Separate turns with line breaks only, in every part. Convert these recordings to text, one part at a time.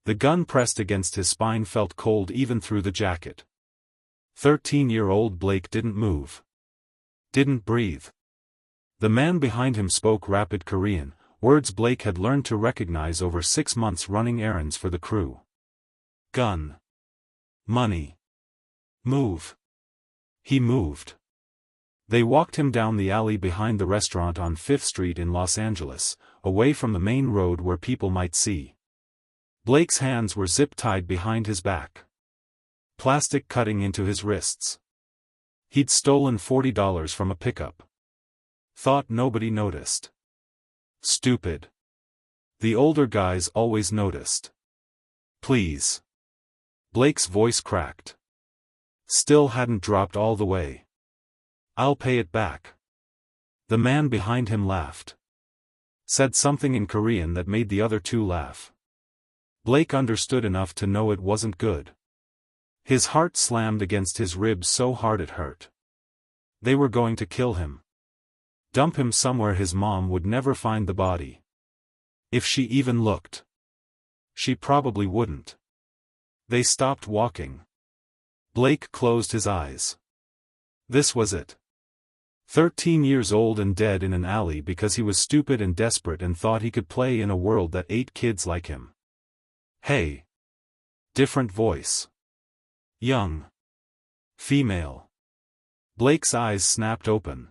The gun pressed against his spine felt cold even through the jacket. 13-year-old Blake didn't move. Didn't breathe. The man behind him spoke rapid Korean, words Blake had learned to recognize over 6 months running errands for the crew. Gun. Money. Move. He moved. They walked him down the alley behind the restaurant on 5th Street in Los Angeles, away from the main road where people might see. Blake's hands were zip-tied behind his back. Plastic cutting into his wrists. He'd stolen $40 from a pickup. Thought nobody noticed. Stupid. The older guys always noticed. Please. Blake's voice cracked. Still hadn't dropped all the way. I'll pay it back. The man behind him laughed. Said something in Korean that made the other two laugh. Blake understood enough to know it wasn't good. His heart slammed against his ribs so hard it hurt. They were going to kill him. Dump him somewhere his mom would never find the body. If she even looked. She probably wouldn't. They stopped walking. Blake closed his eyes. This was it. 13 years old and dead in an alley because he was stupid and desperate and thought he could play in a world that ate kids like him. Hey. Different voice. Young. Female. Blake's eyes snapped open.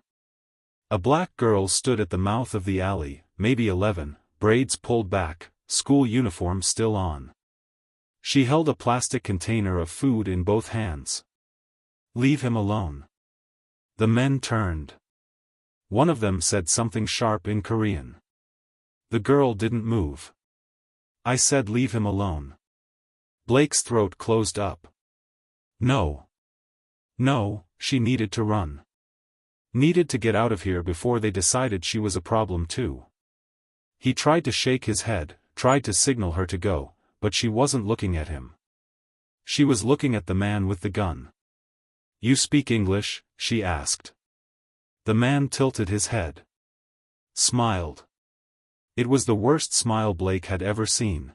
A black girl stood at the mouth of the alley, maybe 11, braids pulled back, school uniform still on. She held a plastic container of food in both hands. Leave him alone. The men turned. One of them said something sharp in Korean. The girl didn't move. I said leave him alone. Blake's throat closed up. No. No, she needed to run. Needed to get out of here before they decided she was a problem too. He tried to shake his head, tried to signal her to go, but she wasn't looking at him. She was looking at the man with the gun. You speak English? She asked. The man tilted his head. Smiled. It was the worst smile Blake had ever seen.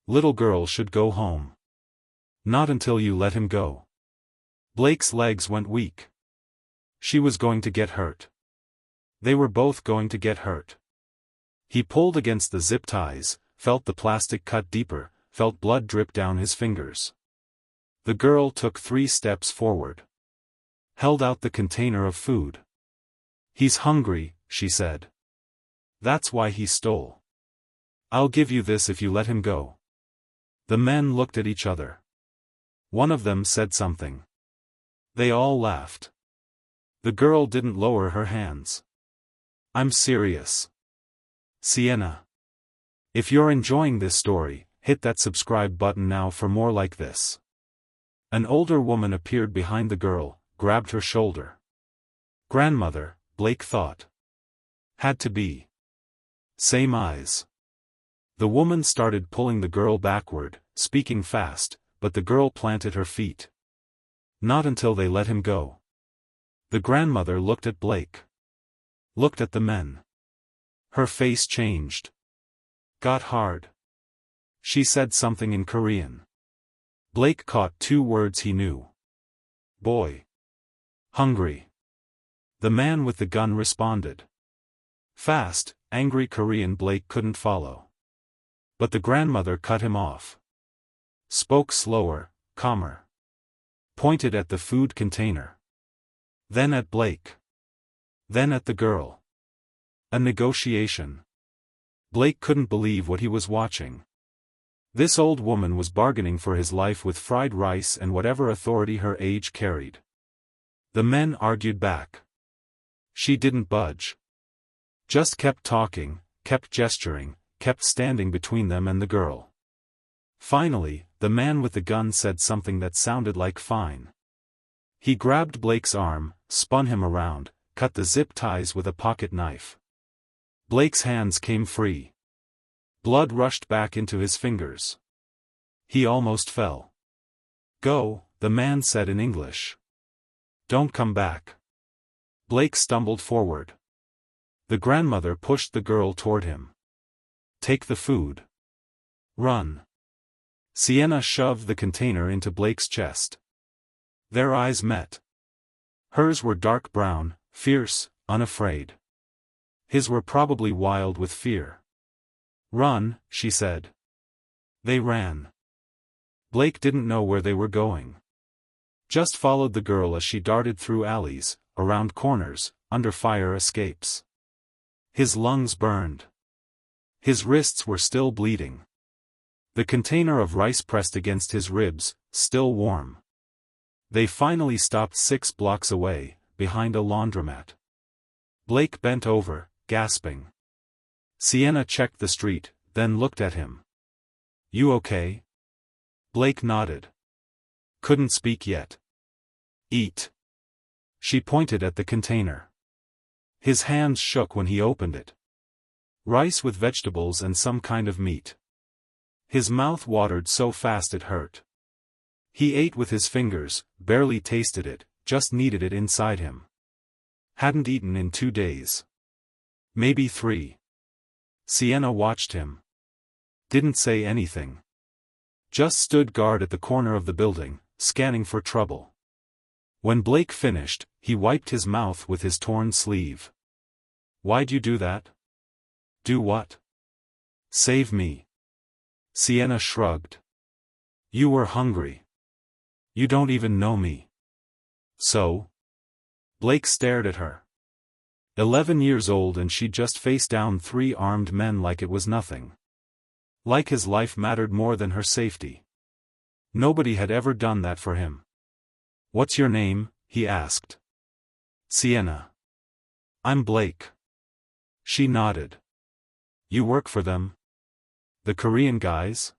Little girl should go home. Not until you let him go. Blake's legs went weak. She was going to get hurt. They were both going to get hurt. He pulled against the zip ties, felt the plastic cut deeper, felt blood drip down his fingers. The girl took 3 steps forward. Held out the container of food. He's hungry, she said. That's why he stole. I'll give you this if you let him go. The men looked at each other. One of them said something. They all laughed. The girl didn't lower her hands. I'm serious. Sienna. If you're enjoying this story, hit that subscribe button now for more like this. An older woman appeared behind the girl, grabbed her shoulder. Grandmother, Blake thought. Had to be. Same eyes. The woman started pulling the girl backward, speaking fast, but the girl planted her feet. Not until they let him go. The grandmother looked at Blake. Looked at the men. Her face changed. Got hard. She said something in Korean. Blake caught 2 words he knew. Boy. Hungry. The man with the gun responded. Fast, angry Korean Blake couldn't follow. But the grandmother cut him off. Spoke slower, calmer. Pointed at the food container. Then at Blake. Then at the girl. A negotiation. Blake couldn't believe what he was watching. This old woman was bargaining for his life with fried rice and whatever authority her age carried. The men argued back. She didn't budge. Just kept talking, kept gesturing, kept standing between them and the girl. Finally, the man with the gun said something that sounded like fine. He grabbed Blake's arm, spun him around, cut the zip ties with a pocket knife. Blake's hands came free. Blood rushed back into his fingers. He almost fell. Go, the man said in English. Don't come back. Blake stumbled forward. The grandmother pushed the girl toward him. Take the food. Run. Sienna shoved the container into Blake's chest. Their eyes met. Hers were dark brown, fierce, unafraid. His were probably wild with fear. "Run," she said. They ran. Blake didn't know where they were going. Just followed the girl as she darted through alleys, around corners, under fire escapes. His lungs burned. His wrists were still bleeding. The container of rice pressed against his ribs, still warm. They finally stopped 6 blocks away, behind a laundromat. Blake bent over, gasping. Sienna checked the street, then looked at him. "You okay?" Blake nodded. Couldn't speak yet. "Eat." She pointed at the container. His hands shook when he opened it. Rice with vegetables and some kind of meat. His mouth watered so fast it hurt. He ate with his fingers, barely tasted it, just needed it inside him. Hadn't eaten in 2 days. Maybe 3. Sienna watched him. Didn't say anything. Just stood guard at the corner of the building, scanning for trouble. When Blake finished, he wiped his mouth with his torn sleeve. "Why'd you do that?" "Do what?" "Save me." Sienna shrugged. "You were hungry. You don't even know me." "So?" Blake stared at her. 11 years old and she just faced down 3 armed men like it was nothing. Like his life mattered more than her safety. Nobody had ever done that for him. "What's your name?" he asked. "Sienna." "I'm Blake." She nodded. "You work for them?" "The Korean guys?"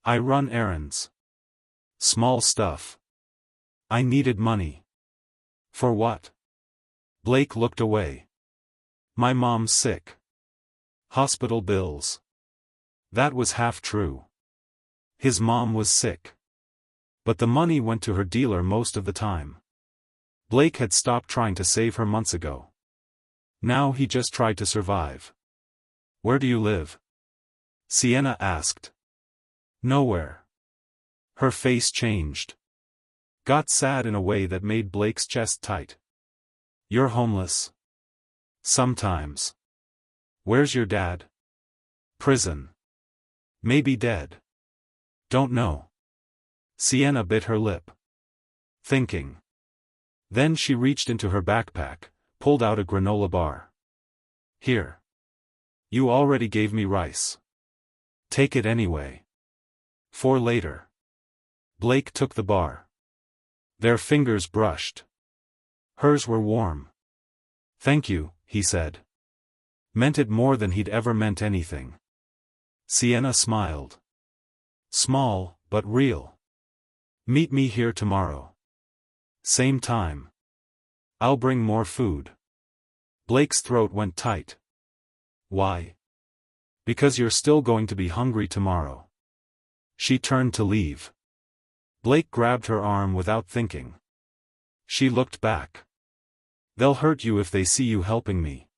"I run errands. Small stuff. I needed money." "For what?" Blake looked away. "My mom's sick. Hospital bills." That was half true. His mom was sick. But the money went to her dealer most of the time. Blake had stopped trying to save her months ago. Now he just tried to survive. "Where do you live?" Sienna asked. "Nowhere." Her face changed. Got sad in a way that made Blake's chest tight. "You're homeless?" "Sometimes." "Where's your dad?" "Prison. Maybe dead." "Don't know." Sienna bit her lip. Thinking. Then she reached into her backpack, pulled out a granola bar. "Here. You already gave me rice. Take it anyway. For later." Blake took the bar. Their fingers brushed. Hers were warm. "Thank you," he said. Meant it more than he'd ever meant anything. Sienna smiled. "Small, but real. Meet me here tomorrow. Same time. I'll bring more food." Blake's throat went tight. "Why?" "Because you're still going to be hungry tomorrow." She turned to leave. Blake grabbed her arm without thinking. She looked back. "They'll hurt you if they see you helping me.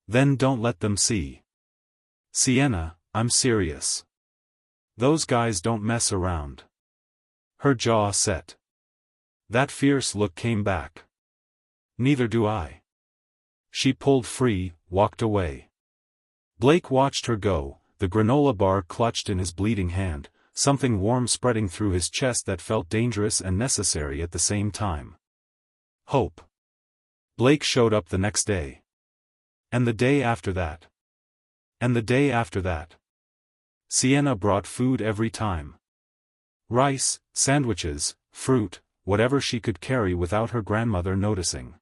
Then don't let them see." "Sienna, I'm serious. Those guys don't mess around." Her jaw set. That fierce look came back. "Neither do I." She pulled free, walked away. Blake watched her go, the granola bar clutched in his bleeding hand, something warm spreading through his chest that felt dangerous and necessary at the same time. Hope. Blake showed up the next day. And the day after that. And the day after that. Sienna brought food every time. Rice, sandwiches, fruit, whatever she could carry without her grandmother noticing.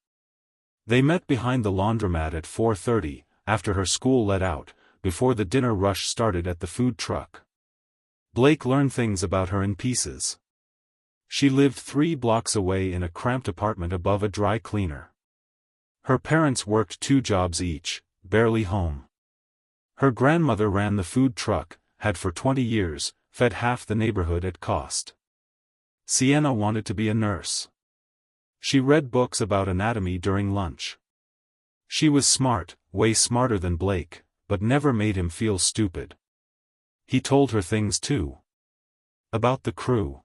They met behind the laundromat at 4:30, after her school let out, before the dinner rush started at the food truck. Blake learned things about her in pieces. She lived 3 blocks away in a cramped apartment above a dry cleaner. Her parents worked 2 jobs each, barely home. Her grandmother ran the food truck, had for 20 years, fed half the neighborhood at cost. Sienna wanted to be a nurse. She read books about anatomy during lunch. She was smart, way smarter than Blake, but never made him feel stupid. He told her things too. About the crew.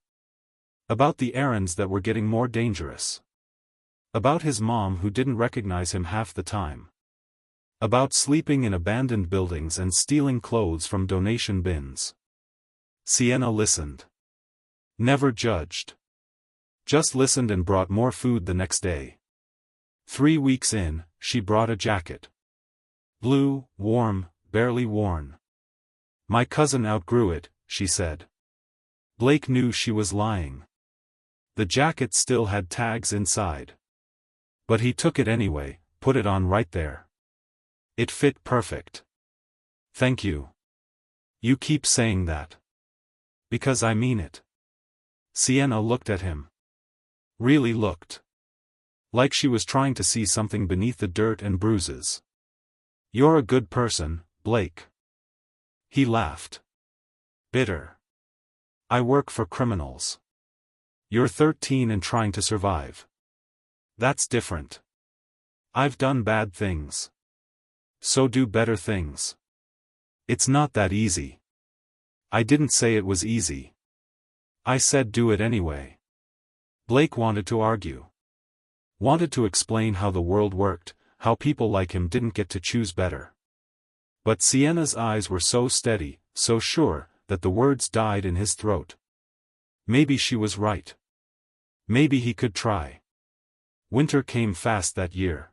About the errands that were getting more dangerous. About his mom who didn't recognize him half the time. About sleeping in abandoned buildings and stealing clothes from donation bins. Sienna listened. Never judged. Just listened and brought more food the next day. 3 weeks in, she brought a jacket. Blue, warm, barely worn. My cousin outgrew it, she said. Blake knew she was lying. The jacket still had tags inside. But he took it anyway, put it on right there. It fit perfect. Thank you. You keep saying that. Because I mean it. Sienna looked at him. Really looked. Like she was trying to see something beneath the dirt and bruises. You're a good person, Blake. He laughed. Bitter. I work for criminals. You're 13 and trying to survive. That's different. I've done bad things. So do better things. It's not that easy. I didn't say it was easy. I said do it anyway. Blake wanted to argue. Wanted to explain how the world worked, how people like him didn't get to choose better. But Sienna's eyes were so steady, so sure, that the words died in his throat. Maybe she was right. Maybe he could try. Winter came fast that year.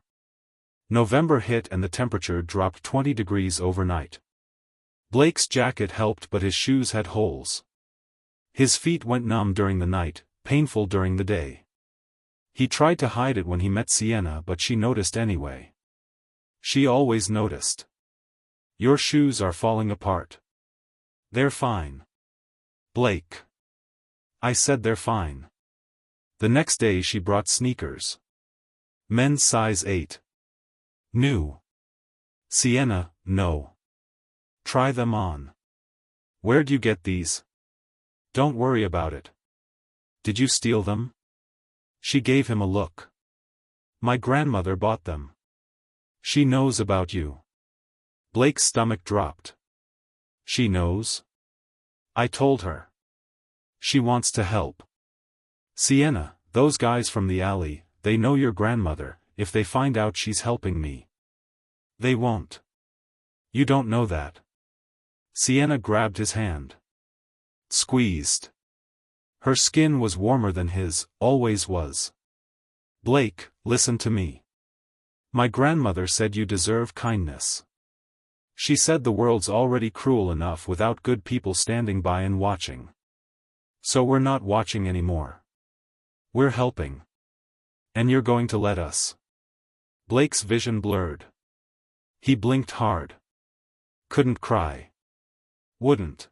November hit and the temperature dropped 20 degrees overnight. Blake's jacket helped but his shoes had holes. His feet went numb during the night, painful during the day. He tried to hide it when he met Sienna but she noticed anyway. She always noticed. Your shoes are falling apart. They're fine. Blake. I said they're fine. The next day she brought sneakers. Men's size 8. New. Sienna, no. Try them on. Where'd you get these? Don't worry about it. Did you steal them? She gave him a look. My grandmother bought them. She knows about you. Blake's stomach dropped. She knows? I told her. She wants to help. Sienna, those guys from the alley, they know your grandmother, if they find out she's helping me. They won't. You don't know that. Sienna grabbed his hand. Squeezed. Her skin was warmer than his, always was. Blake, listen to me. My grandmother said you deserve kindness. She said the world's already cruel enough without good people standing by and watching. So we're not watching anymore. We're helping. And you're going to let us. Blake's vision blurred. He blinked hard. Couldn't cry. Wouldn't.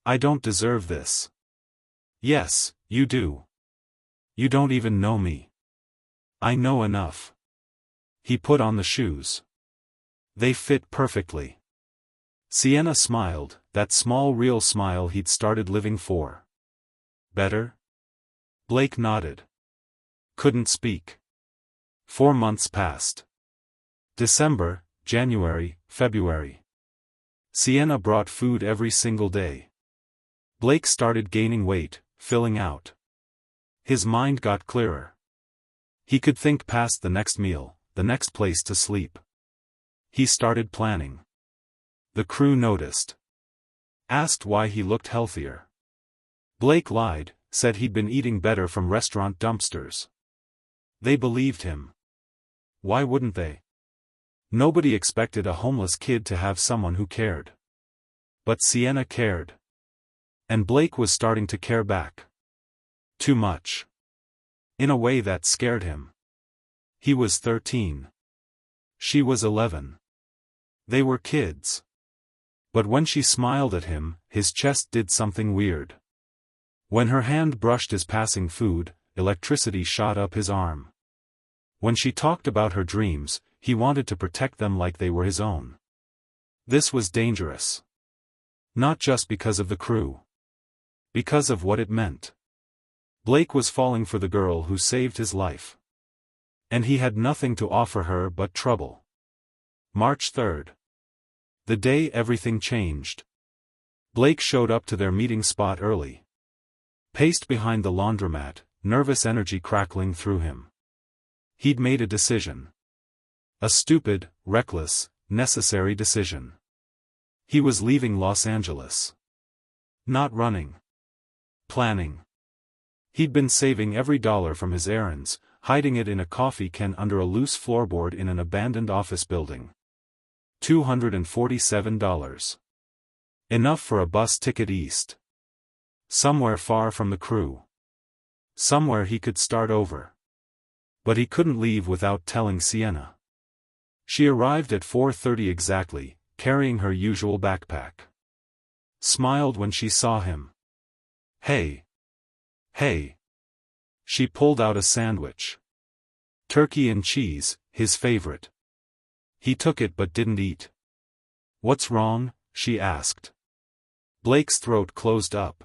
I don't deserve this. Yes, you do. You don't even know me. I know enough. He put on the shoes. They fit perfectly. Sienna smiled, that small real smile he'd started living for. Better? Blake nodded. Couldn't speak. 4 months passed. December, January, February. Sienna brought food every single day. Blake started gaining weight, filling out. His mind got clearer. He could think past the next meal, the next place to sleep. He started planning. The crew noticed. Asked why he looked healthier. Blake lied, said he'd been eating better from restaurant dumpsters. They believed him. Why wouldn't they? Nobody expected a homeless kid to have someone who cared. But Sienna cared. And Blake was starting to care back. Too much. In a way that scared him. He was 13. She was 11. They were kids. But when she smiled at him, his chest did something weird. When her hand brushed his passing food, electricity shot up his arm. When she talked about her dreams, he wanted to protect them like they were his own. This was dangerous. Not just because of the crew. Because of what it meant. Blake was falling for the girl who saved his life. And he had nothing to offer her but trouble. March 3rd. The day everything changed. Blake showed up to their meeting spot early. Paced behind the laundromat, nervous energy crackling through him. He'd made a decision. A stupid, reckless, necessary decision. He was leaving Los Angeles. Not running. Planning. He'd been saving every dollar from his errands, hiding it in a coffee can under a loose floorboard in an abandoned office building. $247. Enough for a bus ticket east. Somewhere far from the crew. Somewhere he could start over. But he couldn't leave without telling Sienna. She arrived at 4:30 exactly, carrying her usual backpack. Smiled when she saw him. Hey. Hey. She pulled out a sandwich. Turkey and cheese, his favorite. He took it but didn't eat. What's wrong? She asked. Blake's throat closed up.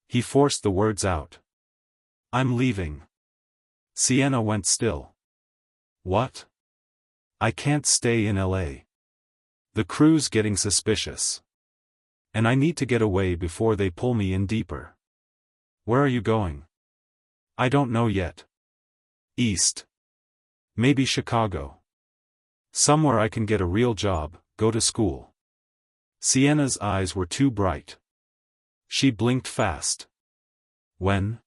He forced the words out. I'm leaving. Sienna went still. What? I can't stay in LA. The crew's getting suspicious. And I need to get away before they pull me in deeper. Where are you going? I don't know yet. East. Maybe Chicago. Somewhere I can get a real job, go to school. Sienna's eyes were too bright. She blinked fast. When?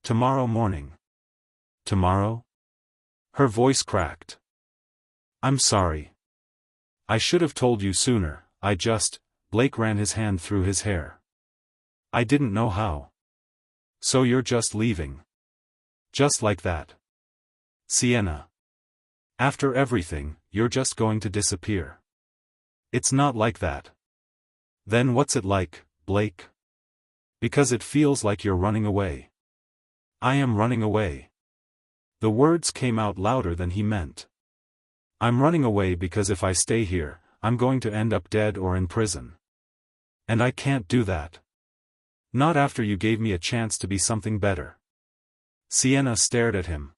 Tomorrow morning. Tomorrow? Her voice cracked. I'm sorry. I should have told you sooner, Blake ran his hand through his hair. I didn't know how. So you're just leaving. Just like that. Sienna. After everything, you're just going to disappear. It's not like that. Then what's it like, Blake? Because it feels like you're running away. I am running away. The words came out louder than he meant. I'm running away because if I stay here, I'm going to end up dead or in prison. And I can't do that. Not after you gave me a chance to be something better. Sienna stared at him.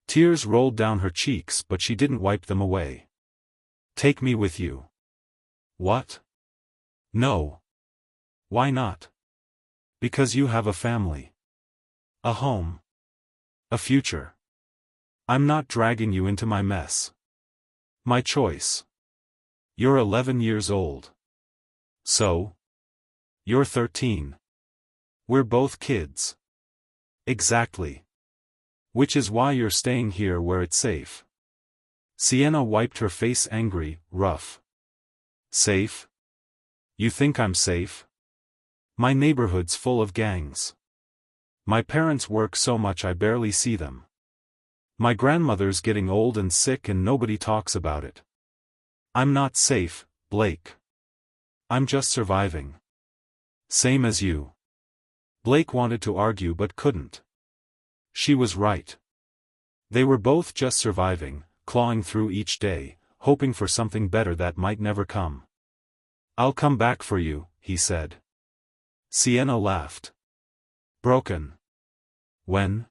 Tears rolled down her cheeks but she didn't wipe them away. Take me with you. What? No. Why not? Because you have a family. A home. A future. I'm not dragging you into my mess. My choice. You're 11 years old. So? You're 13. We're both kids. Exactly. Which is why you're staying here where it's safe. Sienna wiped her face angry, rough. Safe? You think I'm safe? My neighborhood's full of gangs. My parents work so much I barely see them. My grandmother's getting old and sick and nobody talks about it. I'm not safe, Blake. I'm just surviving. Same as you. Blake wanted to argue but couldn't. She was right. They were both just surviving, clawing through each day, hoping for something better that might never come. I'll come back for you, he said. Sienna laughed. Broken. When?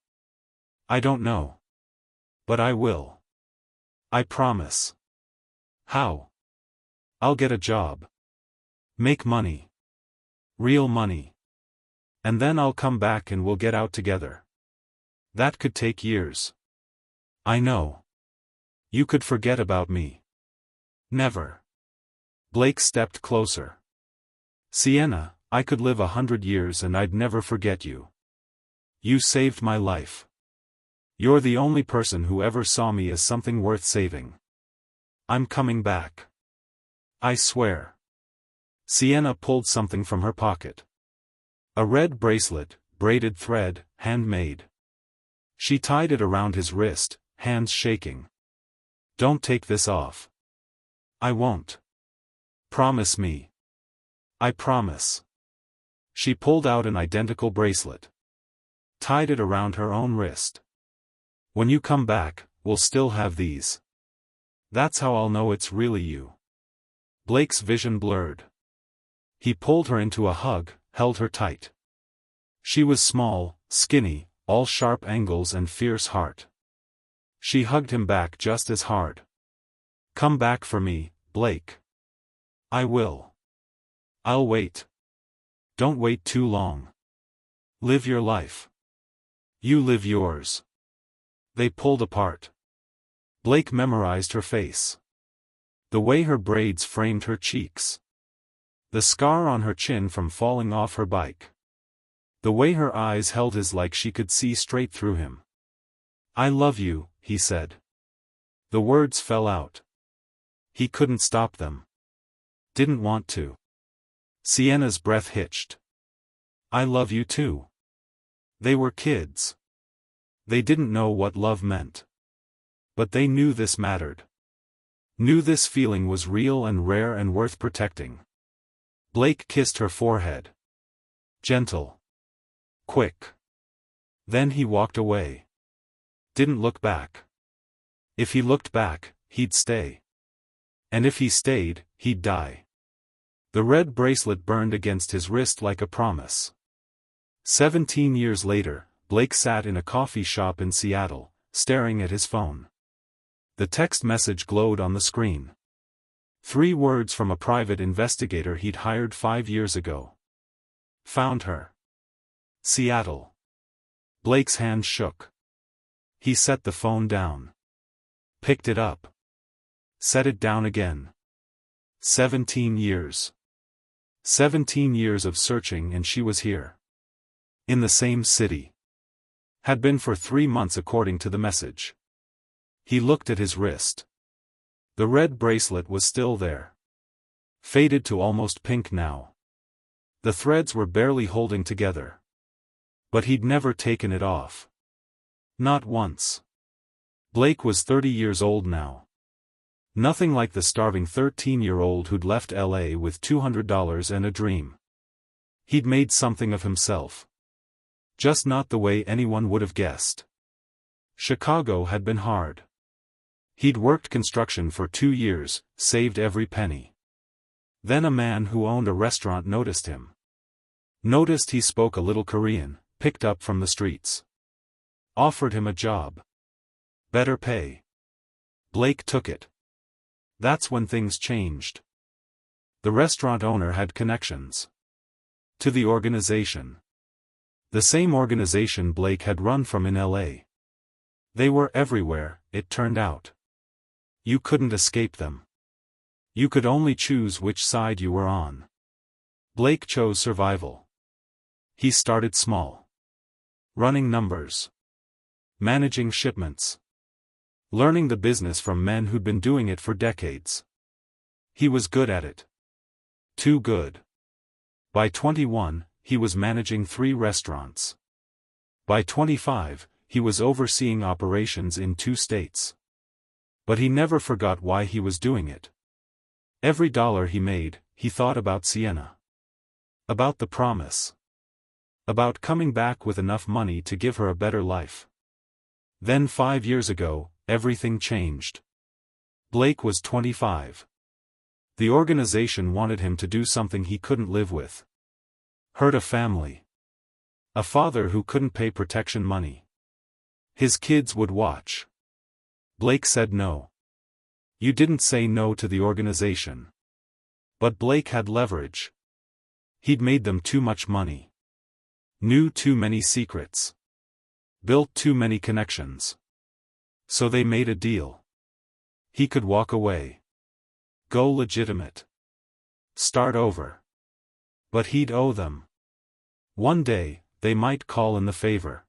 I don't know. But I will. I promise. How? I'll get a job. Make money. Real money. And then I'll come back and we'll get out together. That could take years. I know. You could forget about me. Never. Blake stepped closer. Sienna, I could live 100 years and I'd never forget you. You saved my life. You're the only person who ever saw me as something worth saving. I'm coming back. I swear. Sienna pulled something from her pocket. A red bracelet, braided thread, handmade. She tied it around his wrist, hands shaking. Don't take this off. I won't. Promise me. I promise. She pulled out an identical bracelet. Tied it around her own wrist. When you come back, we'll still have these. That's how I'll know it's really you. Blake's vision blurred. He pulled her into a hug, held her tight. She was small, skinny, all sharp angles and fierce heart. She hugged him back just as hard. Come back for me, Blake. I will. I'll wait. Don't wait too long. Live your life. You live yours. They pulled apart. Blake memorized her face. The way her braids framed her cheeks. The scar on her chin from falling off her bike. The way her eyes held his like she could see straight through him. I love you, he said. The words fell out. He couldn't stop them. Didn't want to. Sienna's breath hitched. I love you too. They were kids. They didn't know what love meant. But they knew this mattered. Knew this feeling was real and rare and worth protecting. Blake kissed her forehead. Gentle. Quick. Then he walked away. Didn't look back. If he looked back, he'd stay. And if he stayed, he'd die. The red bracelet burned against his wrist like a promise. 17 years later, Blake sat in a coffee shop in Seattle, staring at his phone. The text message glowed on the screen. 3 words from a private investigator he'd hired 5 years ago. Found her. Seattle. Blake's hand shook. He set the phone down. Picked it up. Set it down again. 17 years. 17 years of searching and she was here. In the same city. Had been for 3 months according to the message. He looked at his wrist. The red bracelet was still there. Faded to almost pink now. The threads were barely holding together. But he'd never taken it off. Not once. Blake was 30 years old now. Nothing like the starving 13-year-old who'd left LA with $200 and a dream. He'd made something of himself. Just not the way anyone would have guessed. Chicago had been hard. He'd worked construction for 2 years, saved every penny. Then a man who owned a restaurant noticed him. Noticed he spoke a little Korean, picked up from the streets. Offered him a job. Better pay. Blake took it. That's when things changed. The restaurant owner had connections. To the organization. The same organization Blake had run from in LA. They were everywhere, it turned out. You couldn't escape them. You could only choose which side you were on. Blake chose survival. He started small. Running numbers. Managing shipments. Learning the business from men who'd been doing it for decades. He was good at it. Too good. By 21, he was managing 3 restaurants. By 25, he was overseeing operations in 2 states. But he never forgot why he was doing it. Every dollar he made, he thought about Sienna. About the promise. About coming back with enough money to give her a better life. Then 5 years ago, everything changed. Blake was 25. The organization wanted him to do something he couldn't live with. Hurt a family. A father who couldn't pay protection money. His kids would watch. Blake said no. You didn't say no to the organization. But Blake had leverage. He'd made them too much money. Knew too many secrets. Built too many connections. So they made a deal. He could walk away. Go legitimate. Start over. But he'd owe them. One day, they might call in the favor.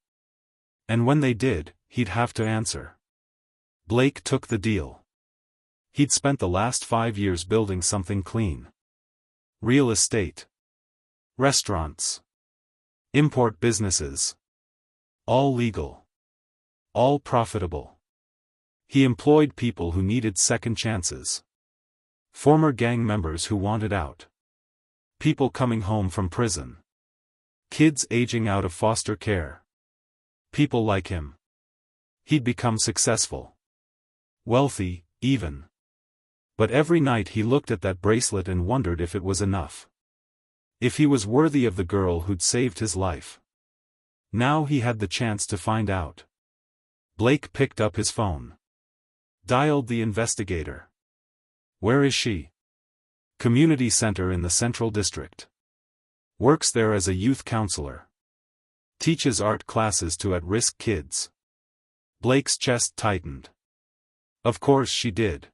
And when they did, he'd have to answer. Blake took the deal. He'd spent the last 5 years building something clean. Real estate. Restaurants. Import businesses. All legal. All profitable. He employed people who needed second chances. Former gang members who wanted out. People coming home from prison. Kids aging out of foster care. People like him. He'd become successful. Wealthy, even. But every night he looked at that bracelet and wondered if it was enough. If he was worthy of the girl who'd saved his life. Now he had the chance to find out. Blake picked up his phone. Dialed the investigator. Where is she? Community center in the Central District. Works there as a youth counselor. Teaches art classes to at-risk kids. Blake's chest tightened. Of course she did.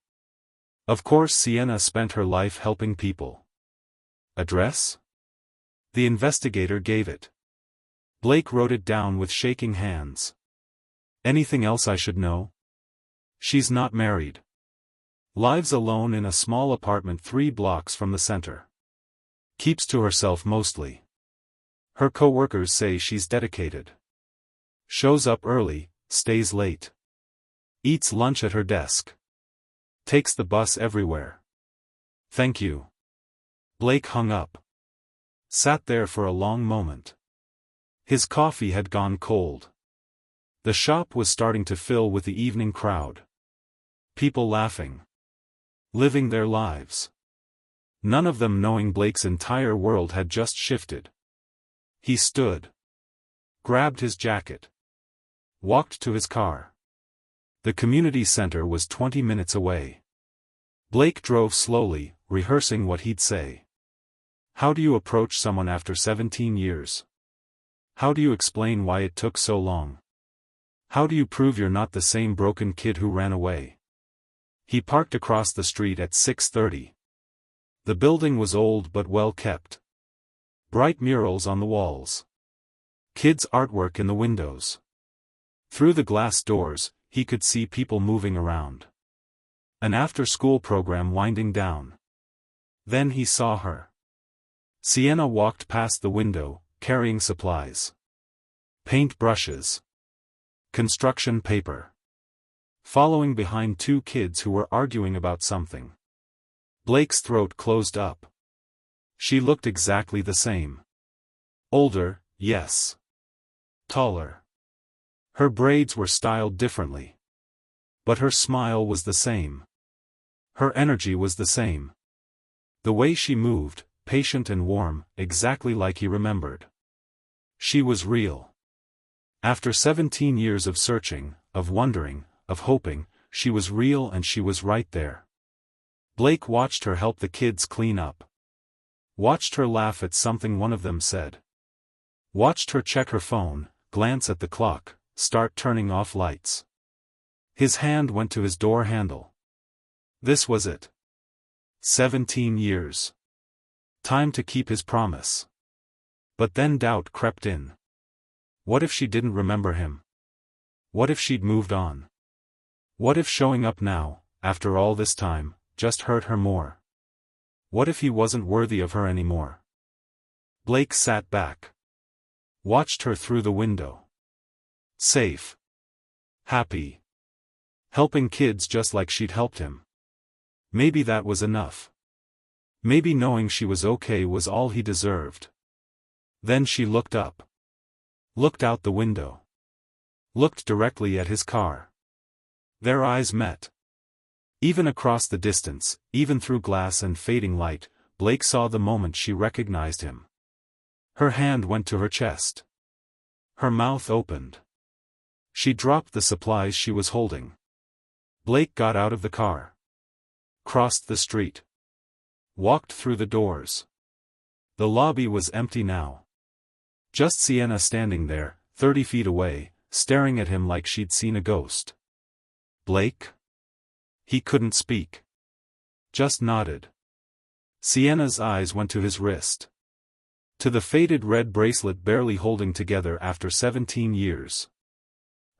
Of course Sienna spent her life helping people. Address? The investigator gave it. Blake wrote it down with shaking hands. Anything else I should know? She's not married. Lives alone in a small apartment 3 blocks from the center. Keeps to herself mostly. Her co-workers say she's dedicated. Shows up early, stays late. Eats lunch at her desk. Takes the bus everywhere. Thank you. Blake hung up. Sat there for a long moment. His coffee had gone cold. The shop was starting to fill with the evening crowd. People laughing. Living their lives. None of them knowing Blake's entire world had just shifted. He stood. Grabbed his jacket. Walked to his car. The community center was 20 minutes away. Blake drove slowly, rehearsing what he'd say. How do you approach someone after 17 years? How do you explain why it took so long? How do you prove you're not the same broken kid who ran away? He parked across the street at 6:30. The building was old but well kept. Bright murals on the walls. Kids' artwork in the windows. Through the glass doors, he could see people moving around. An after-school program winding down. Then he saw her. Sienna walked past the window, carrying supplies. Paint brushes. Construction paper. Following behind 2 kids who were arguing about something. Blake's throat closed up. She looked exactly the same. Older, yes. Taller. Her braids were styled differently. But her smile was the same. Her energy was the same. The way she moved, patient and warm, exactly like he remembered. She was real. After 17 years of searching, of wondering, of hoping, she was real and she was right there. Blake watched her help the kids clean up. Watched her laugh at something one of them said. Watched her check her phone, glance at the clock, start turning off lights. His hand went to his door handle. This was it. 17 years. Time to keep his promise. But then doubt crept in. What if she didn't remember him? What if she'd moved on? What if showing up now, after all this time, just hurt her more? What if he wasn't worthy of her anymore? Blake sat back. Watched her through the window. Safe. Happy. Helping kids just like she'd helped him. Maybe that was enough. Maybe knowing she was okay was all he deserved. Then she looked up. Looked out the window. Looked directly at his car. Their eyes met. Even across the distance, even through glass and fading light, Blake saw the moment she recognized him. Her hand went to her chest. Her mouth opened. She dropped the supplies she was holding. Blake got out of the car. Crossed the street. Walked through the doors. The lobby was empty now. Just Sienna standing there, 30 feet away, staring at him like she'd seen a ghost. Blake? He couldn't speak. Just nodded. Sienna's eyes went to his wrist. To the faded red bracelet barely holding together after 17 years.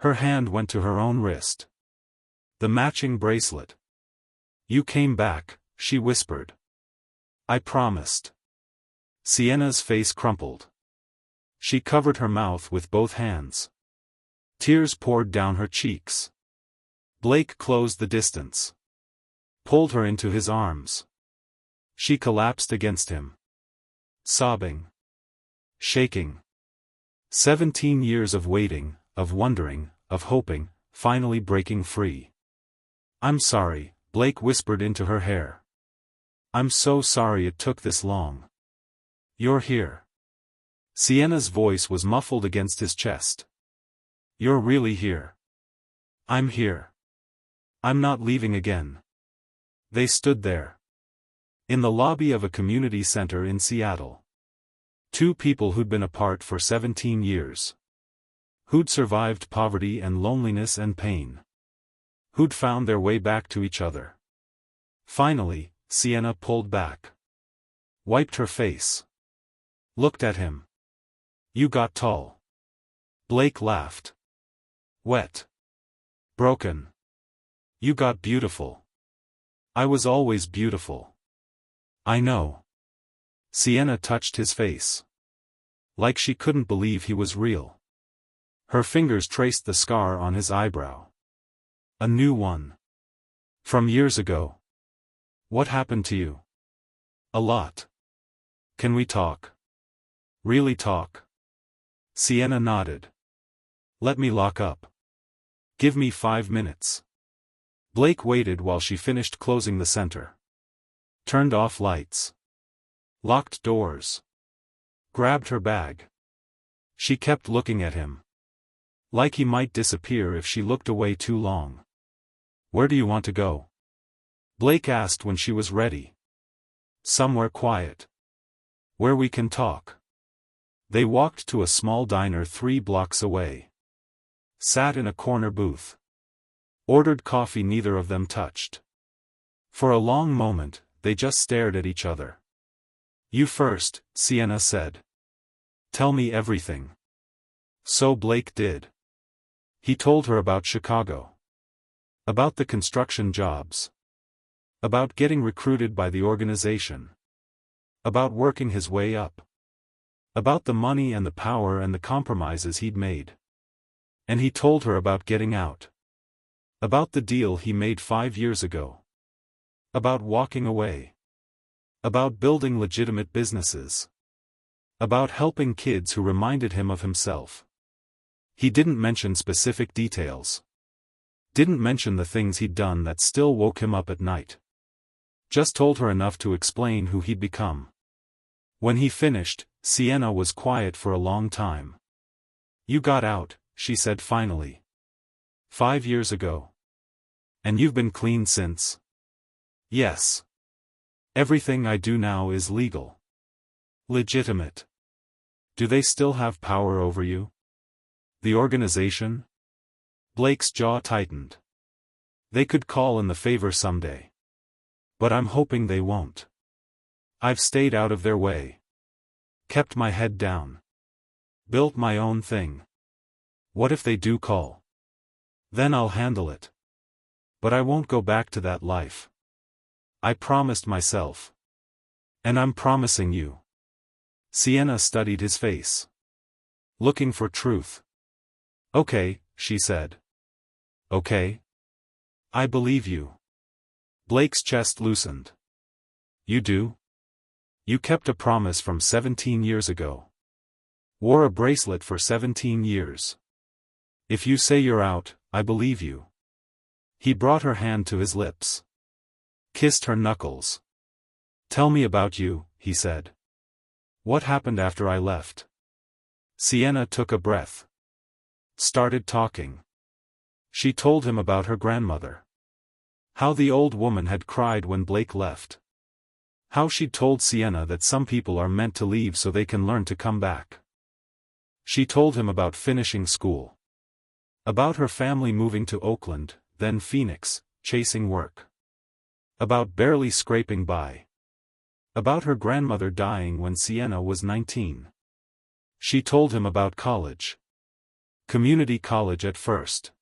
Her hand went to her own wrist. The matching bracelet. You came back, she whispered. I promised. Sienna's face crumpled. She covered her mouth with both hands. Tears poured down her cheeks. Blake closed the distance. Pulled her into his arms. She collapsed against him. Sobbing. Shaking. 17 years of waiting, of wondering, of hoping, finally breaking free. I'm sorry, Blake whispered into her hair. I'm so sorry it took this long. You're here. Sienna's voice was muffled against his chest. You're really here. I'm here. I'm not leaving again. They stood there. In the lobby of a community center in Seattle. 2 people who'd been apart for 17 years. Who'd survived poverty and loneliness and pain? Who'd found their way back to each other? Finally, Sienna pulled back. Wiped her face. Looked at him. You got tall. Blake laughed. Wet. Broken. You got beautiful. I was always beautiful. I know. Sienna touched his face. Like she couldn't believe he was real. Her fingers traced the scar on his eyebrow. A new one. From years ago. What happened to you? A lot. Can we talk? Really talk? Sienna nodded. Let me lock up. Give me 5 minutes. Blake waited while she finished closing the center. Turned off lights. Locked doors. Grabbed her bag. She kept looking at him. Like he might disappear if she looked away too long. Where do you want to go? Blake asked when she was ready. Somewhere quiet. Where we can talk. They walked to a small diner 3 blocks away. Sat in a corner booth. Ordered coffee neither of them touched. For a long moment, they just stared at each other. You first, Sienna said. Tell me everything. So Blake did. He told her about Chicago. About the construction jobs. About getting recruited by the organization. About working his way up. About the money and the power and the compromises he'd made. And he told her about getting out. About the deal he made 5 years ago. About walking away. About building legitimate businesses. About helping kids who reminded him of himself. He didn't mention specific details. Didn't mention the things he'd done that still woke him up at night. Just told her enough to explain who he'd become. When he finished, Sienna was quiet for a long time. You got out, she said finally. 5 years ago. And you've been clean since? Yes. Everything I do now is legal. Legitimate. Do they still have power over you? The organization? Blake's jaw tightened. They could call in the favor someday. But I'm hoping they won't. I've stayed out of their way. Kept my head down. Built my own thing. What if they do call? Then I'll handle it. But I won't go back to that life. I promised myself. And I'm promising you. Sienna studied his face. Looking for truth. Okay, she said. Okay? I believe you. Blake's chest loosened. You do? You kept a promise from 17 years ago. Wore a bracelet for 17 years. If you say you're out, I believe you. He brought her hand to his lips. Kissed her knuckles. Tell me about you, he said. What happened after I left? Sienna took a breath. Started talking. She told him about her grandmother. How the old woman had cried when Blake left. How she'd told Sienna that some people are meant to leave so they can learn to come back. She told him about finishing school. About her family moving to Oakland, then Phoenix, chasing work. About barely scraping by. About her grandmother dying when Sienna was 19. She told him about college. Community college at first.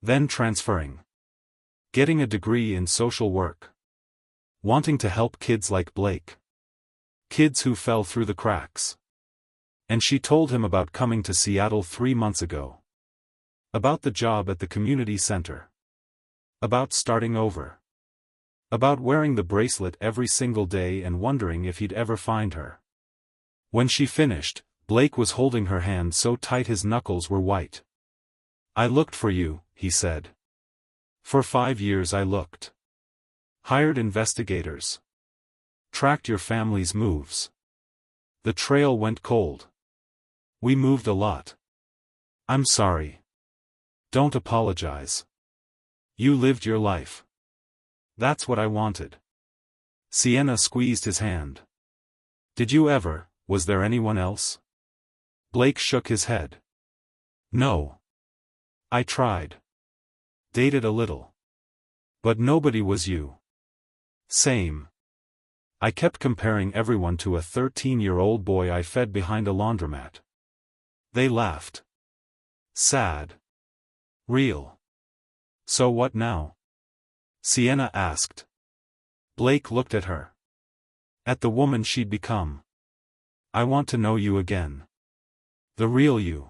Then transferring. Getting a degree in social work. Wanting to help kids like Blake. Kids who fell through the cracks. And she told him about coming to Seattle 3 months ago. About the job at the community center. About starting over. About wearing the bracelet every single day and wondering if he'd ever find her. When she finished, Blake was holding her hand so tight his knuckles were white. I looked for you, he said. For 5 years I looked. Hired investigators. Tracked your family's moves. The trail went cold. We moved a lot. I'm sorry. Don't apologize. You lived your life. That's what I wanted. Sienna squeezed his hand. Did you ever, was there anyone else? Blake shook his head. No. I tried. Dated a little. But nobody was you. Same. I kept comparing everyone to a 13-year-old boy I fed behind a laundromat. They laughed. Sad. Real. So what now? Sienna asked. Blake looked at her. At the woman she'd become. I want to know you again. The real you.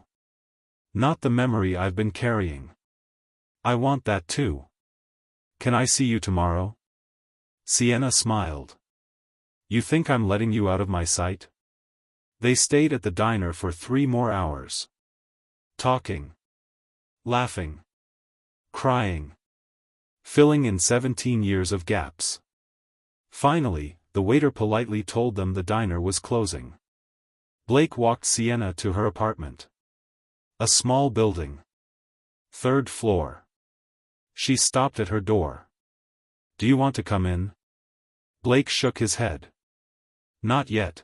Not the memory I've been carrying. I want that too. Can I see you tomorrow? Sienna smiled. You think I'm letting you out of my sight? They stayed at the diner for 3 more hours. Talking. Laughing. Crying. Filling in 17 years of gaps. Finally, the waiter politely told them the diner was closing. Blake walked Sienna to her apartment. A small building. 3rd floor. She stopped at her door. Do you want to come in? Blake shook his head. Not yet.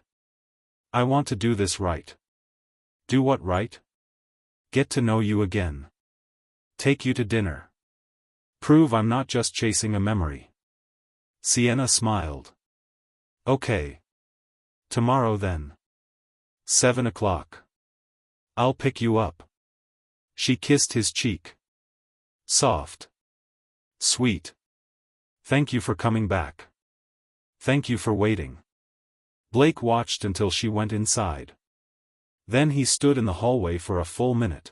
I want to do this right. Do what right? Get to know you again. Take you to dinner. Prove I'm not just chasing a memory. Sienna smiled. Okay. Tomorrow then. 7 o'clock. I'll pick you up. She kissed his cheek. Soft. Sweet. Thank you for coming back. Thank you for waiting. Blake watched until she went inside. Then he stood in the hallway for a full minute.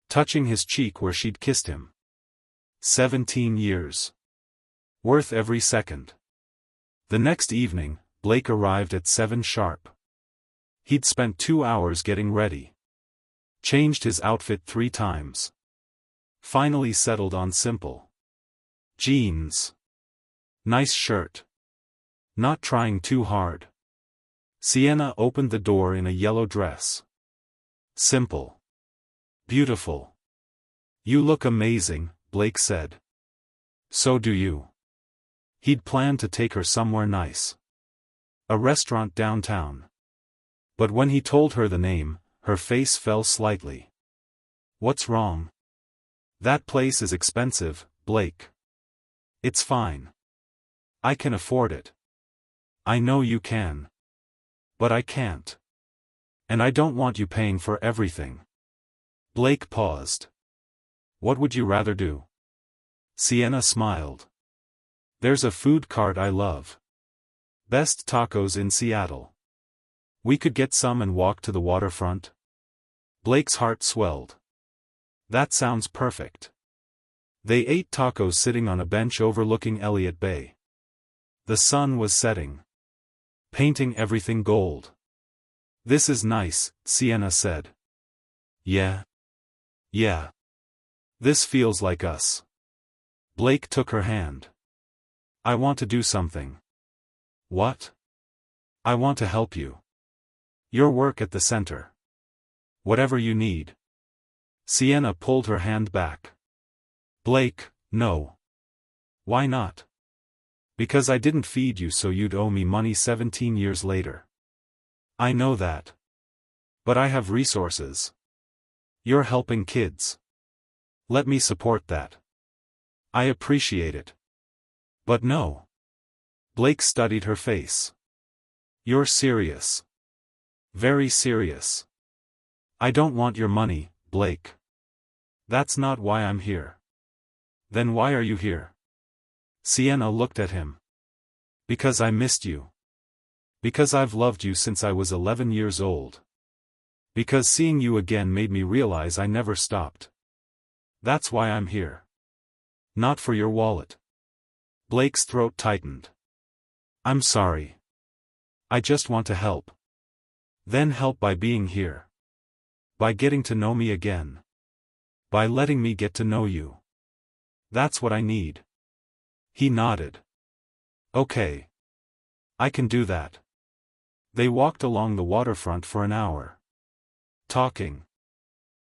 Touching his cheek where she'd kissed him. 17 years. Worth every second. The next evening, Blake arrived at 7 sharp. He'd spent 2 hours getting ready. Changed his outfit 3 times. Finally settled on simple jeans. Nice shirt. Not trying too hard. Sienna opened the door in a yellow dress. Simple. Beautiful. You look amazing, Blake said. So do you. He'd planned to take her somewhere nice. A restaurant downtown. But when he told her the name, her face fell slightly. What's wrong? That place is expensive, Blake. It's fine. I can afford it. I know you can. But I can't. And I don't want you paying for everything. Blake paused. What would you rather do? Sienna smiled. There's a food cart I love. Best tacos in Seattle. We could get some and walk to the waterfront. Blake's heart swelled. That sounds perfect. They ate tacos sitting on a bench overlooking Elliott Bay. The sun was setting. Painting everything gold. This is nice, Sienna said. Yeah. Yeah. This feels like us. Blake took her hand. I want to do something. What? I want to help you. Your work at the center. Whatever you need. Sienna pulled her hand back. Blake, no. Why not? Because I didn't feed you so you'd owe me money 17 years later. I know that. But I have resources. You're helping kids. Let me support that. I appreciate it. But no. Blake studied her face. You're serious. Very serious. I don't want your money, Blake. That's not why I'm here. Then why are you here? Sienna looked at him. Because I missed you. Because I've loved you since I was 11 years old. Because seeing you again made me realize I never stopped. That's why I'm here. Not for your wallet. Blake's throat tightened. I'm sorry. I just want to help. Then help by being here. By getting to know me again. By letting me get to know you. That's what I need. He nodded. Okay. I can do that. They walked along the waterfront for an hour. Talking.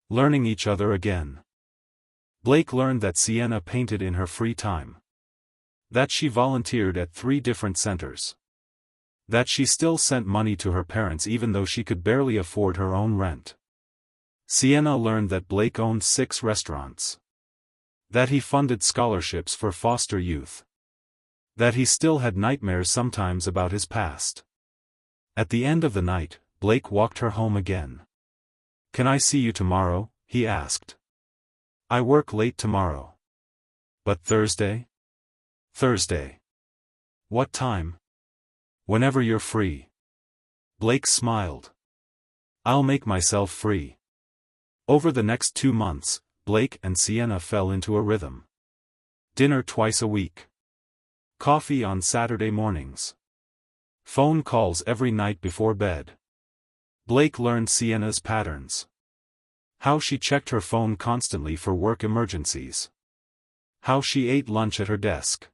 Learning each other again. Blake learned that Sienna painted in her free time. That she volunteered at 3 different centers. That she still sent money to her parents even though she could barely afford her own rent. Sienna learned that Blake owned 6 restaurants. That he funded scholarships for foster youth. That he still had nightmares sometimes about his past. At the end of the night, Blake walked her home again. "Can I see you tomorrow?" he asked. "I work late tomorrow." "But Thursday?" "Thursday. What time?" "Whenever you're free." Blake smiled. "I'll make myself free." Over the next 2 months, Blake and Sienna fell into a rhythm. Dinner twice a week. Coffee on Saturday mornings. Phone calls every night before bed. Blake learned Sienna's patterns. How she checked her phone constantly for work emergencies. How she ate lunch at her desk.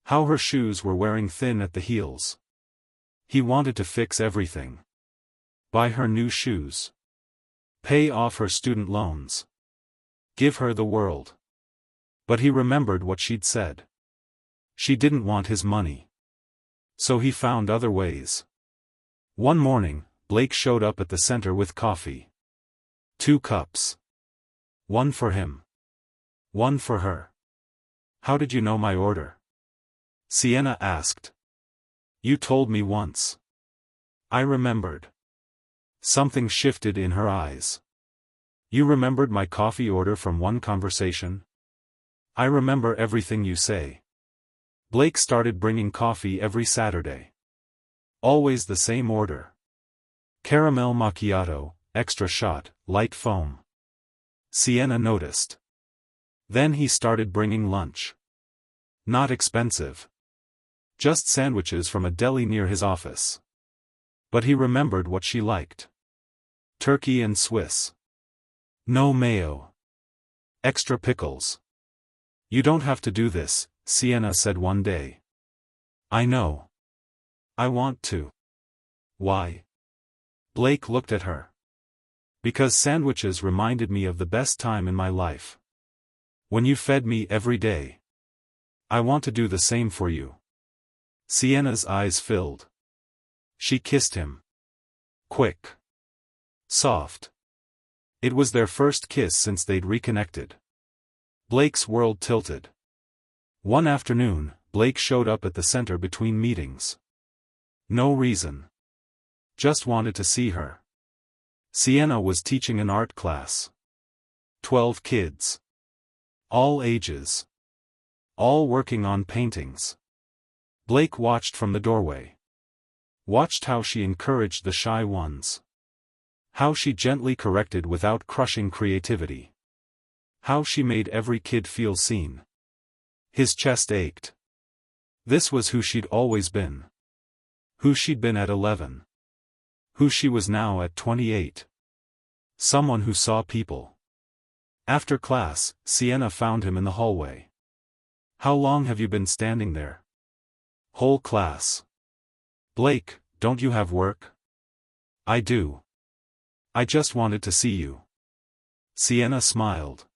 How her shoes were wearing thin at the heels. He wanted to fix everything. Buy her new shoes. Pay off her student loans. Give her the world. But he remembered what she'd said. She didn't want his money. So he found other ways. One morning, Blake showed up at the center with coffee. 2 cups. One for him. One for her. "How did you know my order?" Sienna asked. "You told me once." I remembered. Something shifted in her eyes. "You remembered my coffee order from one conversation?" "I remember everything you say." Blake started bringing coffee every Saturday. Always the same order. Caramel macchiato, extra shot, light foam. Sienna noticed. Then he started bringing lunch. Not expensive. Just sandwiches from a deli near his office. But he remembered what she liked. Turkey and Swiss. No mayo. Extra pickles. "You don't have to do this," Sienna said one day. "I know. I want to." "Why?" Blake looked at her. "Because sandwiches reminded me of the best time in my life. When you fed me every day. I want to do the same for you." Sienna's eyes filled. She kissed him. Quick. Soft. It was their first kiss since they'd reconnected. Blake's world tilted. One afternoon, Blake showed up at the center between meetings. No reason. Just wanted to see her. Sienna was teaching an art class. 12 kids. All ages. All working on paintings. Blake watched from the doorway. Watched how she encouraged the shy ones. How she gently corrected without crushing creativity. How she made every kid feel seen. His chest ached. This was who she'd always been. Who she'd been at 11. Who she was now at 28. Someone who saw people. After class, Sienna found him in the hallway. "How long have you been standing there?" "Whole class." "Blake, don't you have work?" "I do. I just wanted to see you." Sienna smiled.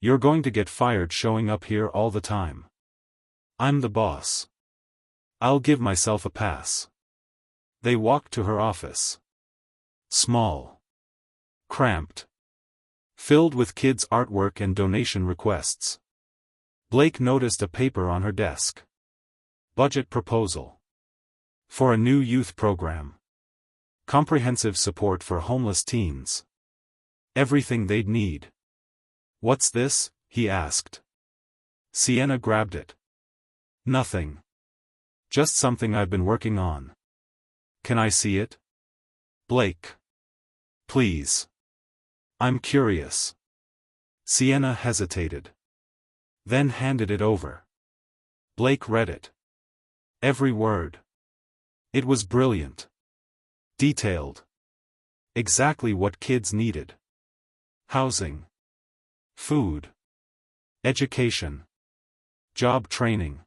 "You're going to get fired showing up here all the time. I'm the boss. I'll give myself a pass." They walked to her office. Small. Cramped. Filled with kids' artwork and donation requests. Blake noticed a paper on her desk. Budget proposal. For a new youth program. Comprehensive support for homeless teens. Everything they'd need. "What's this?" he asked. Sienna grabbed it. "Nothing. Just something I've been working on." "Can I see it?" "Blake. Please. I'm curious." Sienna hesitated. Then handed it over. Blake read it. Every word. It was brilliant. Detailed. Exactly what kids needed. Housing. Food. Education. Job training.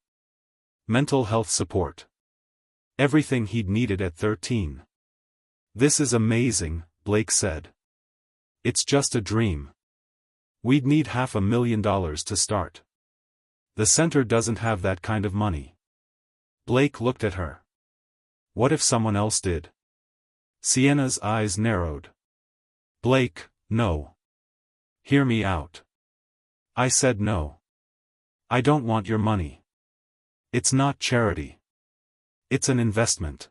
Mental health support. Everything he'd needed at 13. "This is amazing," Blake said. "It's just a dream. We'd need $500,000 to start. The center doesn't have that kind of money." Blake looked at her. "What if someone else did?" Sienna's eyes narrowed. "Blake, No. Hear me out. I said no. I don't want your money. It's not charity. It's an investment.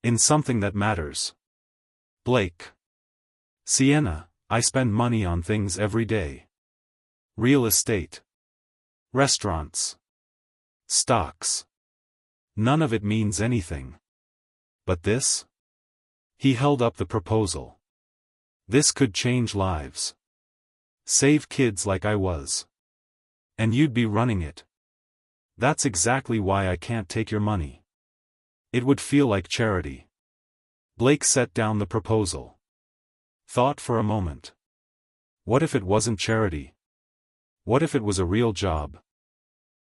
In something that matters. Blake. Sienna, I spend money on things every day. Real estate. Restaurants. Stocks. None of it means anything. But this? He held up the proposal. This could change lives. Save kids like I was. And you'd be running it. That's exactly why I can't take your money. It would feel like charity. Blake set down the proposal. Thought for a moment. What if it wasn't charity? What if it was a real job?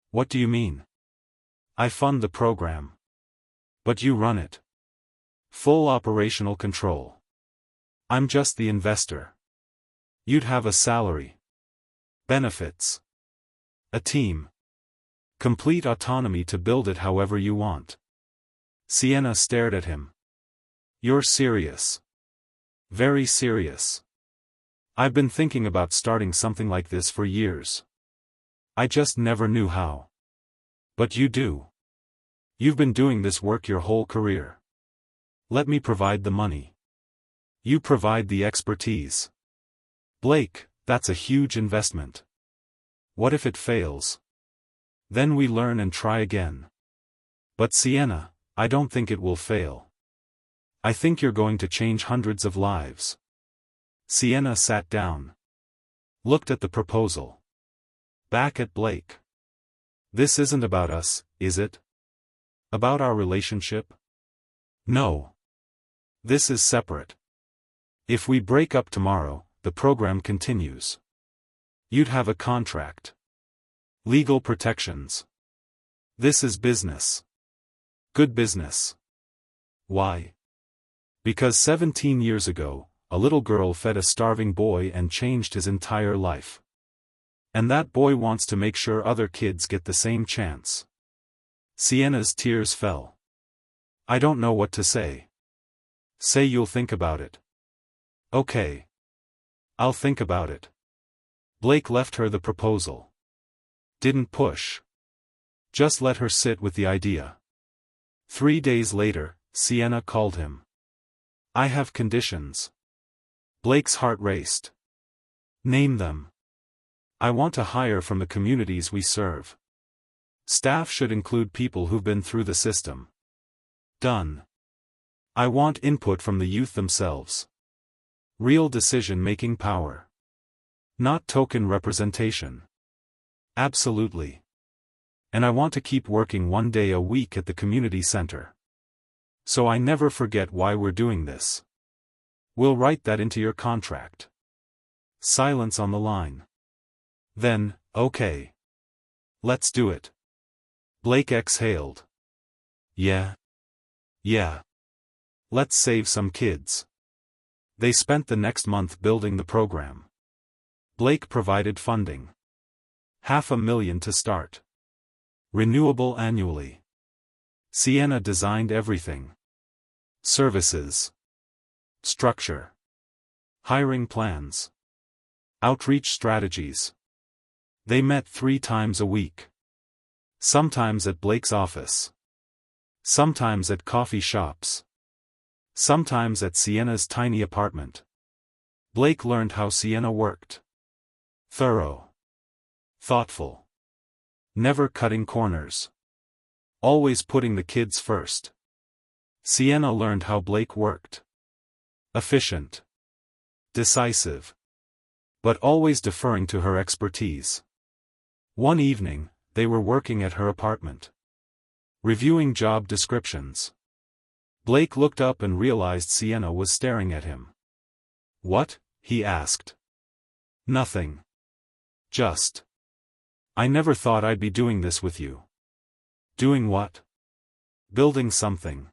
What do you mean? I fund the program. But you run it. Full operational control. I'm just the investor. You'd have a salary. Benefits. A team. Complete autonomy to build it however you want. Sienna stared at him. You're serious. Very serious. I've been thinking about starting something like this for years. I just never knew how. But you do. You've been doing this work your whole career. Let me provide the money. You provide the expertise. Blake, that's a huge investment. What if it fails? Then we learn and try again. But Sienna, I don't think it will fail. I think you're going to change hundreds of lives. Sienna sat down. Looked at the proposal. Back at Blake. This isn't about us, is it? About our relationship? No. This is separate. If we break up tomorrow, the program continues. You'd have a contract. Legal protections. This is business. Good business. Why? Because 17 years ago, a little girl fed a starving boy and changed his entire life. And that boy wants to make sure other kids get the same chance. Sienna's tears fell. I don't know what to say. Say you'll think about it. Okay. I'll think about it. Blake left her the proposal. Didn't push. Just let her sit with the idea. 3 days later, Sienna called him. I have conditions. Blake's heart raced. Name them. I want to hire from the communities we serve. Staff should include people who've been through the system. Done. I want input from the youth themselves. Real decision-making power. Not token representation. Absolutely. And I want to keep working 1 day a week at the community center. So I never forget why we're doing this. We'll write that into your contract. Silence on the line. Then, okay. Let's do it. Blake exhaled. Yeah. Yeah. Let's save some kids. They spent the next month building the program. Blake provided funding. $500,000 to start. Renewable annually. Sienna designed everything. Services. Structure. Hiring plans. Outreach strategies. They met 3 times a week. Sometimes at Blake's office. Sometimes at coffee shops. Sometimes at Sienna's tiny apartment. Blake learned how Sienna worked. Thorough. Thoughtful. Never cutting corners. Always putting the kids first. Sienna learned how Blake worked. Efficient. Decisive. But always deferring to her expertise. One evening, they were working at her apartment. Reviewing job descriptions. Blake looked up and realized Sienna was staring at him. What? He asked. Nothing. Just. I never thought I'd be doing this with you. Doing what? Building something.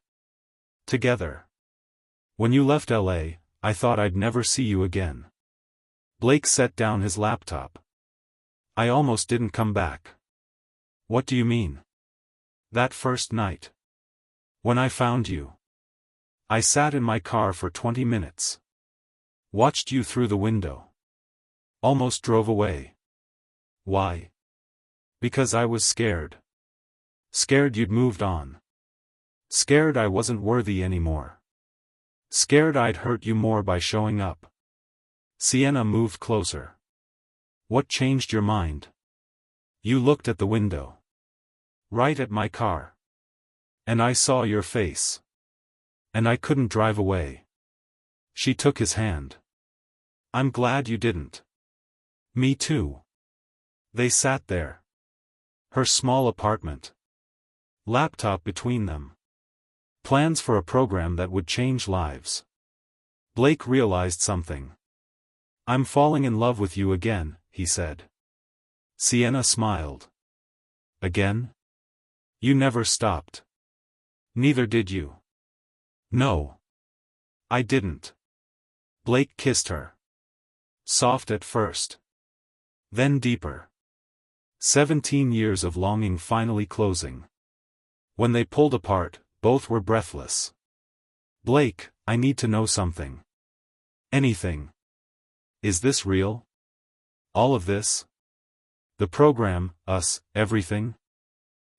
Together. When you left LA, I thought I'd never see you again. Blake set down his laptop. I almost didn't come back. What do you mean? That first night. When I found you. I sat in my car for 20 minutes. Watched you through the window. Almost drove away. Why? Because I was scared. Scared you'd moved on. Scared I wasn't worthy anymore. Scared I'd hurt you more by showing up. Sienna moved closer. What changed your mind? You looked at the window. Right at my car. And I saw your face. And I couldn't drive away. She took his hand. I'm glad you didn't. Me too. They sat there. Her small apartment. Laptop between them. Plans for a program that would change lives. Blake realized something. I'm falling in love with you again, he said. Sienna smiled. Again? You never stopped. Neither did you. No. I didn't. Blake kissed her. Soft at first. Then deeper. 17 years of longing finally closing. When they pulled apart, both were breathless. Blake, I need to know something. Anything. Is this real? All of this? The program, us, everything?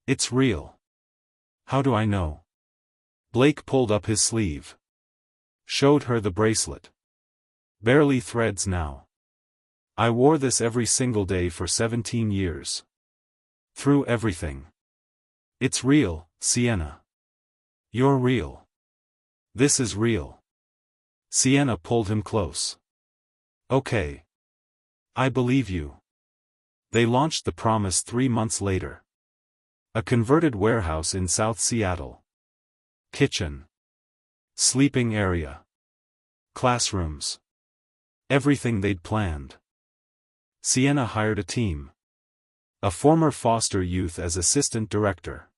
It's real. How do I know? Blake pulled up his sleeve. Showed her the bracelet. Barely threads now. I wore this every single day for 17 years. Through everything. It's real, Sienna. You're real. This is real. Sienna pulled him close. Okay. I believe you. They launched the promise 3 months later. A converted warehouse in South Seattle. Kitchen. Sleeping area. Classrooms. Everything they'd planned. Sienna hired a team. A former foster youth as assistant director.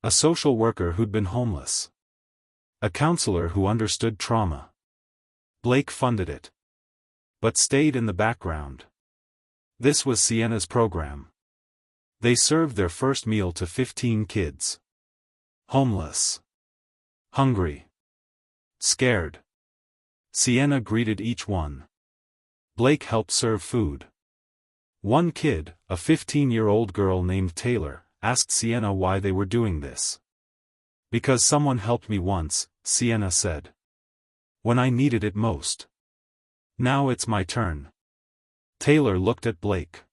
A social worker who'd been homeless. A counselor who understood trauma. Blake funded it. But stayed in the background. This was Sienna's program. They served their first meal to 15 kids. Homeless. Hungry. Scared. Sienna greeted each one. Blake helped serve food. One kid, a 15-year-old girl named Taylor, asked Sienna why they were doing this. Because someone helped me once, Sienna said. When I needed it most. Now it's my turn. Taylor looked at Blake.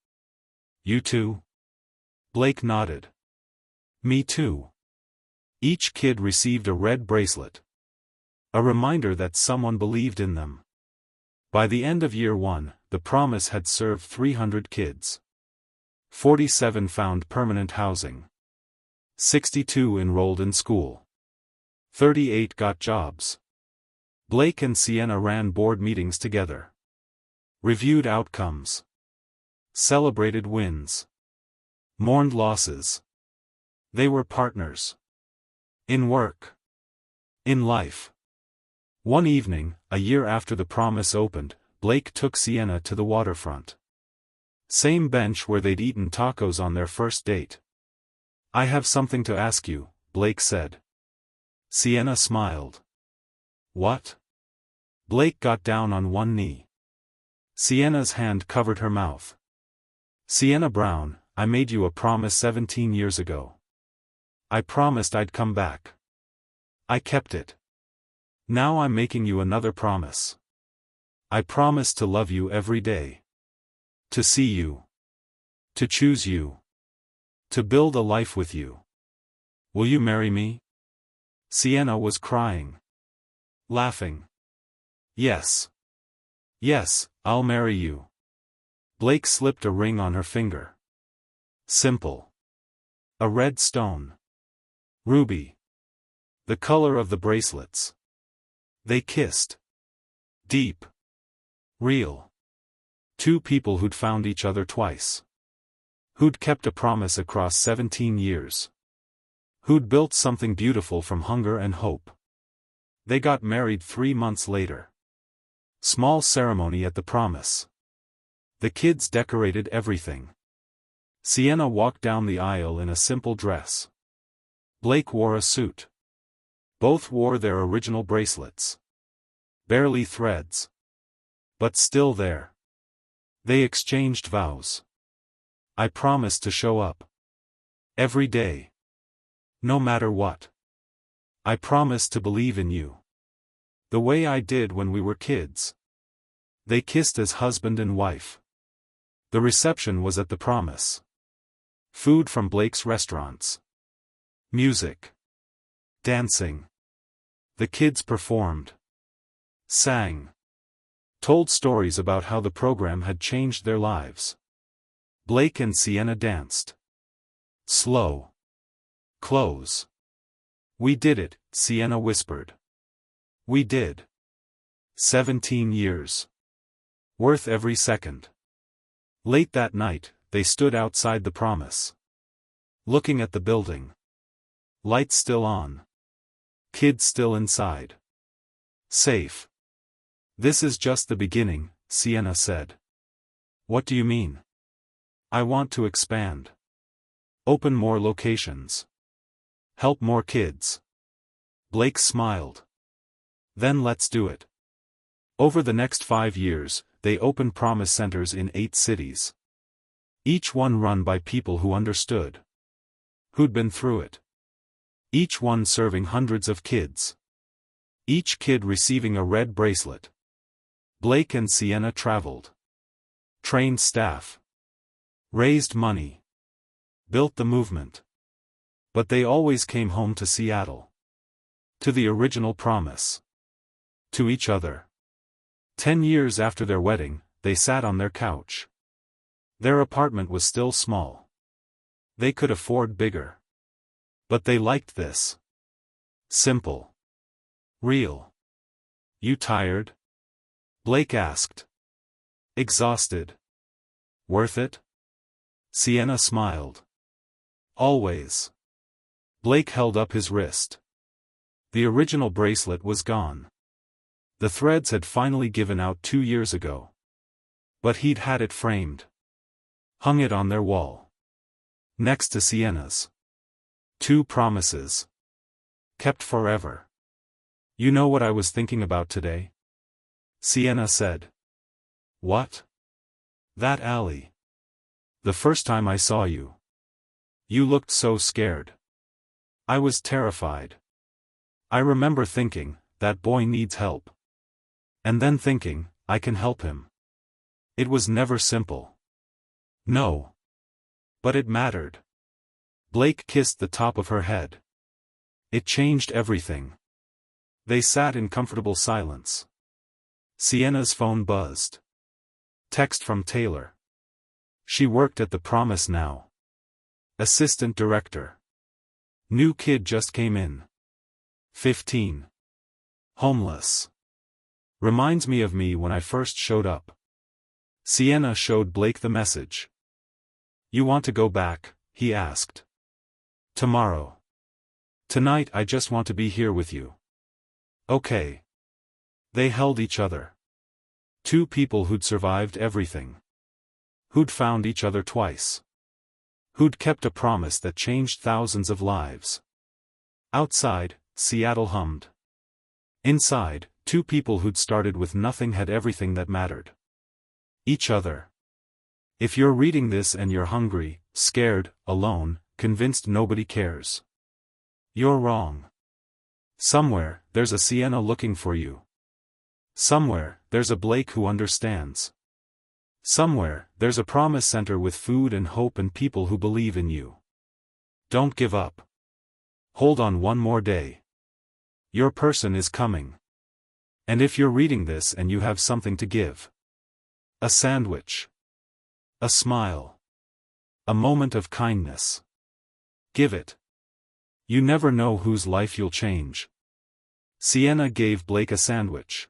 You too? Blake nodded. Me too. Each kid received a red bracelet. A reminder that someone believed in them. By the end of year 1, the promise had served 300 kids. 47 found permanent housing. 62 enrolled in school. 38 got jobs. Blake and Sienna ran board meetings together. Reviewed outcomes. Celebrated wins. Mourned losses. They were partners. In work. In life. One evening, a year after the promise opened, Blake took Sienna to the waterfront. Same bench where they'd eaten tacos on their first date. I have something to ask you, Blake said. Sienna smiled. What? Blake got down on one knee. Sienna's hand covered her mouth. Sienna Brown, I made you a promise 17 years ago. I promised I'd come back. I kept it. Now I'm making you another promise. I promise to love you every day. To see you. To choose you. To build a life with you. Will you marry me? Sienna was crying. Laughing. Yes. Yes, I'll marry you. Blake slipped a ring on her finger. Simple. A red stone. Ruby. The color of the bracelets. They kissed. Deep. Real. Two people who'd found each other twice. Who'd kept a promise across 17 years. Who'd built something beautiful from hunger and hope. They got married 3 months later. Small ceremony at the promise. The kids decorated everything. Sienna walked down the aisle in a simple dress. Blake wore a suit. Both wore their original bracelets. Barely threads. But still there. They exchanged vows. I promise to show up. Every day. No matter what. I promise to believe in you. The way I did when we were kids. They kissed as husband and wife. The reception was at the promise. Food from Blake's restaurants. Music. Dancing. The kids performed. Sang. Told stories about how the program had changed their lives. Blake and Sienna danced. Slow. Close. We did it, Sienna whispered. We did. 17 years. Worth every second. Late that night, they stood outside the promise. Looking at the building. Lights still on. Kids still inside. Safe. This is just the beginning, Sienna said. What do you mean? I want to expand. Open more locations. Help more kids. Blake smiled. Then let's do it. Over the next 5 years, they opened promise centers in 8 cities. Each one run by people who understood. Who'd been through it. Each one serving hundreds of kids. Each kid receiving a red bracelet. Blake and Sienna traveled. Trained staff. Raised money. Built the movement. But they always came home to Seattle. To the original promise. To each other. 10 years after their wedding, they sat on their couch. Their apartment was still small. They could afford bigger. But they liked this. Simple. Real. You tired? Blake asked. Exhausted. Worth it? Sienna smiled. Always. Blake held up his wrist. The original bracelet was gone. The threads had finally given out 2 years ago. But he'd had it framed. Hung it on their wall. Next to Sienna's. 2 promises. Kept forever. You know what I was thinking about today? Sienna said. What? That alley. The first time I saw you. You looked so scared. I was terrified. I remember thinking, that boy needs help. And then thinking, I can help him. It was never simple. No. But it mattered. Blake kissed the top of her head. It changed everything. They sat in comfortable silence. Sienna's phone buzzed. Text from Taylor. She worked at the Promise now. Assistant director. New kid just came in. 15. Homeless. Reminds me of me when I first showed up. Sienna showed Blake the message. You want to go back? He asked. Tomorrow. Tonight I just want to be here with you. Okay. They held each other. 2 people who'd survived everything. Who'd found each other twice. Who'd kept a promise that changed thousands of lives. Outside, Seattle hummed. Inside, 2 people who'd started with nothing had everything that mattered. Each other. If you're reading this and you're hungry, scared, alone, convinced nobody cares. You're wrong. Somewhere, there's a Sienna looking for you. Somewhere, there's a Blake who understands. Somewhere, there's a promise center with food and hope and people who believe in you. Don't give up. Hold on one more day. Your person is coming. And if you're reading this and you have something to give. A sandwich. A smile. A moment of kindness. Give it. You never know whose life you'll change. Sienna gave Blake a sandwich.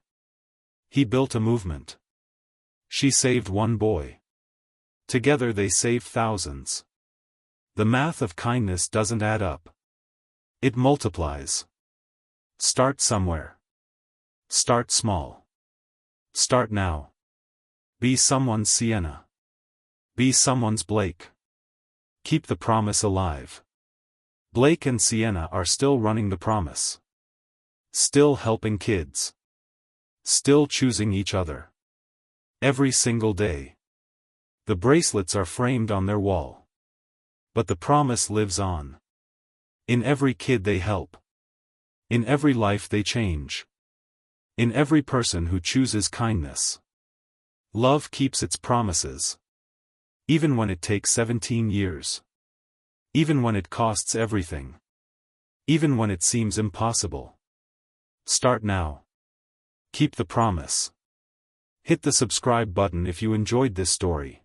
He built a movement. She saved 1 boy. Together they saved thousands. The math of kindness doesn't add up. It multiplies. Start somewhere. Start small. Start now. Be someone's Sienna. Be someone's Blake. Keep the promise alive. Blake and Sienna are still running the promise. Still helping kids. Still choosing each other. Every single day. The bracelets are framed on their wall. But the promise lives on. In every kid they help. In every life they change. In every person who chooses kindness. Love keeps its promises. Even when it takes 17 years. Even when it costs everything. Even when it seems impossible. Start now. Keep the promise. Hit the subscribe button if you enjoyed this story.